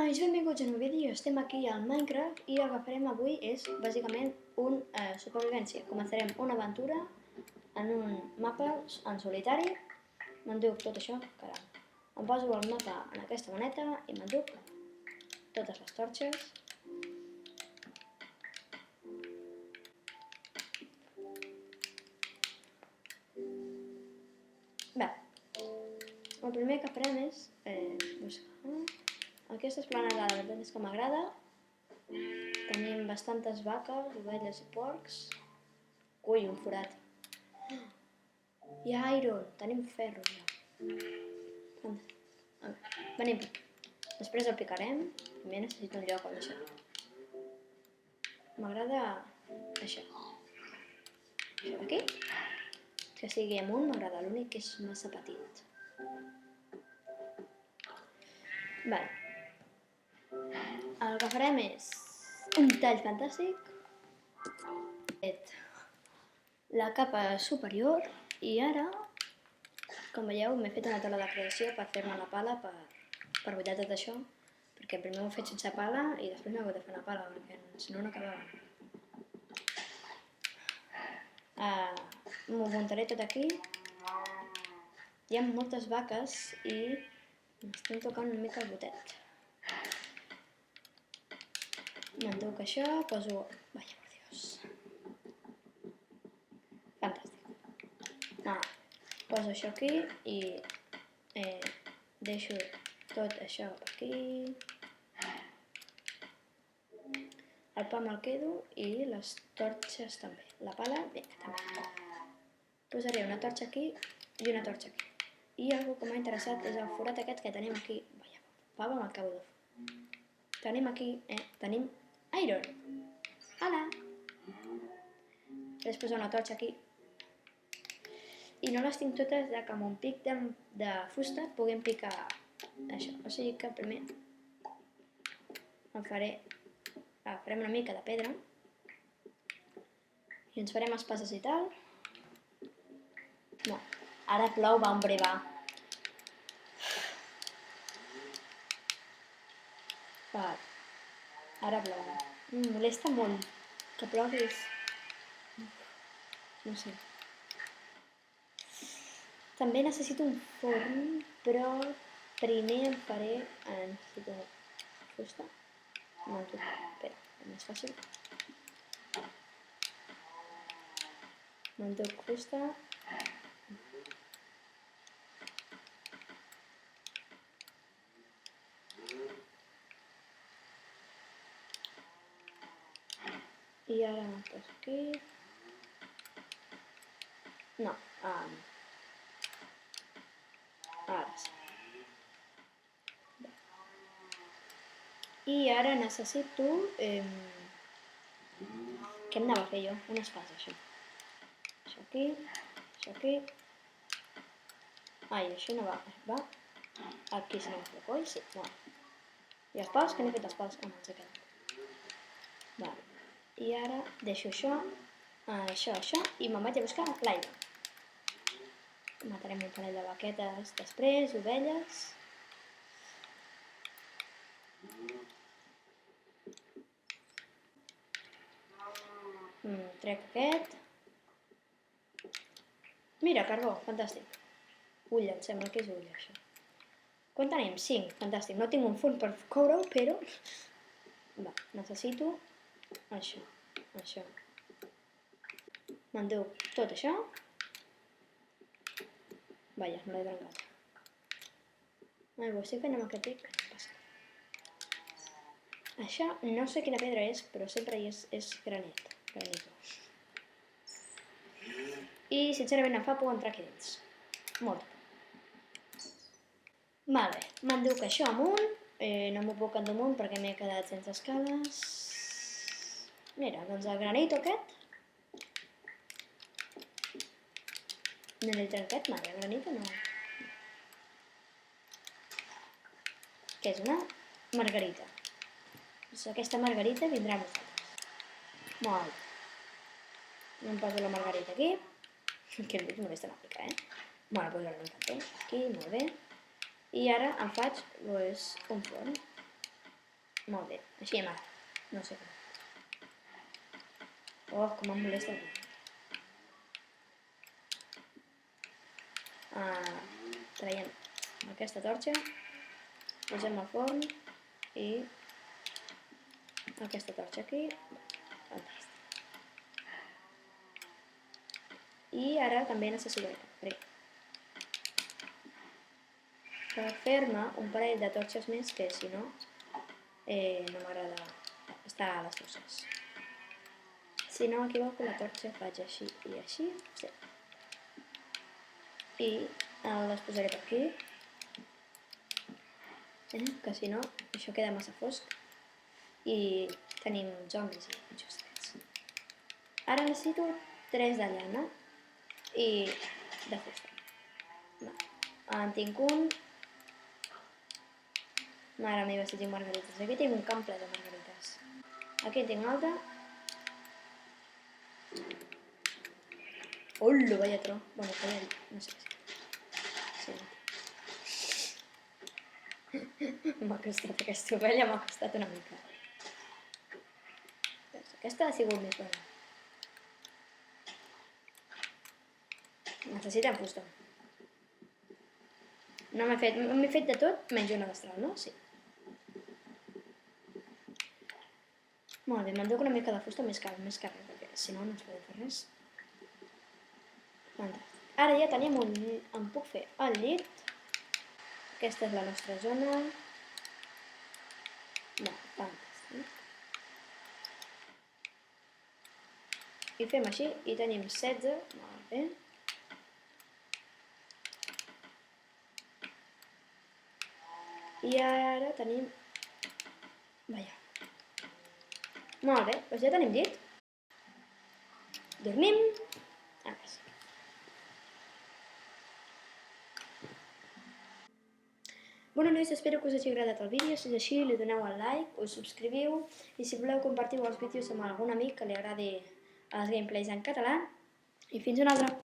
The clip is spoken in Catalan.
nois, benvinguts a un nou vídeo. Estem aquí al Minecraft i el que farem avui és bàsicament un supervivència. Començarem una aventura en un mapa en solitari. M'enduc tot això, caram. Em poso el mapa en aquesta maneta i m'enduc totes les torxes. Bé, el primer que farem és buscar... Aquesta esplanada, la veritat és que m'agrada. Tenim bastantes vaques, ovelles i porcs. Ui, un forat. Hi ha iron, tenim ferro ja. Venim. Després el picarem. Primer necessito un lloc on deixar. M'agrada això. Això d'aquí. Que sigui amunt m'agrada, l'únic que és massa petit. Vale. El que farem és un tall fantàstic. La capa superior i ara, com veieu, m'he fet una taula de creació per fer-me la pala per buidar tot això, perquè primer ho he fet sense pala i després m'he hagut de fer una pala, perquè si no, no acabava. M'ho muntaré tot aquí. Hi ha moltes vaques i m'estem tocant una mica el botet. M'enduc això, poso... Vaya, por Dios. Fantàstic. Poso això aquí i deixo tot això per aquí. El pa me'l quedo i les torxes també. La pala, vinga, també. Posaré una torxa aquí i una torxa aquí. I algo que m'ha interessat és el forat aquest que tenim aquí. Vaja, pava m'acabo de fer. Tenim aquí, tenim iron. Hola! Després posar una torxa aquí. I no les tinc totes que amb un pic de fusta puguem picar això. O sigui que primer farem una mica de pedra i ens farem espases i tal. No, ara plou, va, hombre, va. Ara plou. Molesta molt que ploguis. No sé. També necessito un forn, però primer em faré... necessito fusta. No, espera, és més fàcil. M'enduc fusta. I ara me'l poso aquí. No, ara sí. I ara necessito... Què em anava a fer jo? Una espasa, això. Això aquí, això aquí. Ai, això no va. Va aquí, si no m'ho feu, oi? Sí, va. I els pals? Que n'he fet els pals? Com els he quedat? Va. I ara deixo això, això, i me'n vaig a buscar l'aigua. Matarem un parell de vaquetes després, ovelles. Trec aquest. Mira, carbó, fantàstic. Ull, em sembla que és ull, això. Quant tenim? 5, fantàstic. No tinc un forn per coure-ho, però... Va, necessito això, això. M'enduc tot això. Vaja, no l'he trencat. Ho estic fent amb aquest pic. Això no sé quina pedra és, però sempre és granit. I sincerament em fa por entrar aquí dins. Molt. Vale, m'enduc això amunt. No m'ho puc endur amunt perquè m'he quedat sense escales. Mira, doncs el granito aquest. No l'he trencat mai, el granito no. Què és una margarita? Aquesta margarita vindrà a nosaltres. Molt. Em poso la margarita aquí. Que em molesta una mica, Bueno, doncs ara m'encanta. Aquí, molt bé. I ara em faig un forn. Molt bé, així hem anat. No sé com. Oh, com em molesta el vídeo. Traiem aquesta torxa, posem al forn i aquesta torxa aquí. Fantàstic. I ara també necessito per fer-me un parell de torxes més, que si no, no m'agrada estar a les bosses. Si no m'equivoco, la torxa faig així i així, sí. I les posaré per aquí, que si no, això queda massa fosc i tenim zombis i justets. Ara necessito 3 de llana i de fusta. En tinc un. Mare meva, si tinc margarites. Aquí tinc un camp ple de margarites. Aquí tinc un altre. Olo, vaya tro. Bueno, no sé què és. M'ha costat aquesta ovella, m'ha costat una mica. Aquesta ha sigut més bona. Necessitem fusta. No m'he fet de tot menys una destral, no? Sí. Molt bé, m'enduc una mica de fusta més cara, perquè si no, no es podem fer res. Fantàstic. Ara ja tenim un llit, em puc fer el llit. Aquesta és la nostra zona. Fantàstic. I fem així, i tenim 16, molt bé. I ara tenim... Vaja. Molt bé, doncs ja tenim llit. Dormim. Ara sí. Bueno, nois, espero que us hagi agradat el vídeo. Si és així, li doneu al like, us subscriviu i si voleu compartiu els vídeos amb algun amic que li agradi els gameplays en català. I fins una altra!